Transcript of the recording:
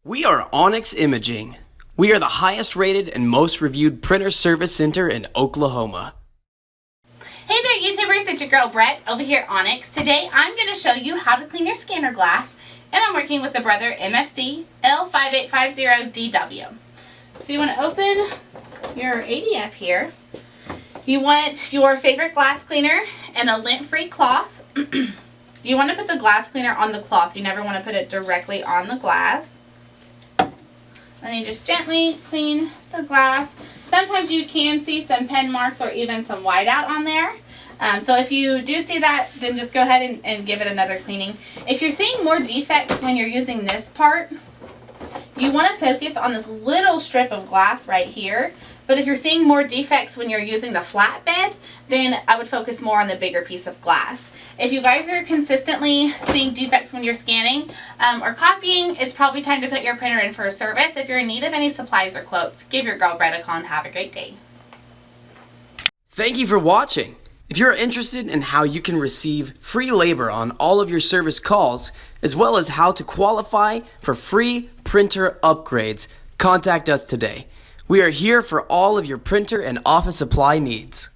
We are Onyx Imaging. We are the highest rated and most reviewed printer service center in Oklahoma. Hey there YouTubers, it's your girl Brett over here at Onyx. Today I'm going to show you how to clean your scanner glass, and I'm working with the brother MFC L5850dw. So you want to open your ADF here. You want your favorite glass cleaner and a lint-free cloth. You want to put the glass cleaner on the cloth. You never want to put it directly on the glass. And you just gently clean the glass. Sometimes you can see some pen marks or even some whiteout on there. So if you do see that, then just go ahead and give it another cleaning. If you're seeing more defects when you're using this part, you want to focus on this little strip of glass right here. But if you're seeing more defects when you're using the flatbed, then I would focus more on the bigger piece of glass. If you guys are consistently seeing defects when you're scanning or copying, it's probably time to put your printer in for a service. If you're in need of any supplies or quotes, give your girl Brett a call and have a great day. Thank you for watching. If you're interested in how you can receive free labor on all of your service calls, as well as how to qualify for free printer upgrades, contact us today. We are here for all of your printer and office supply needs.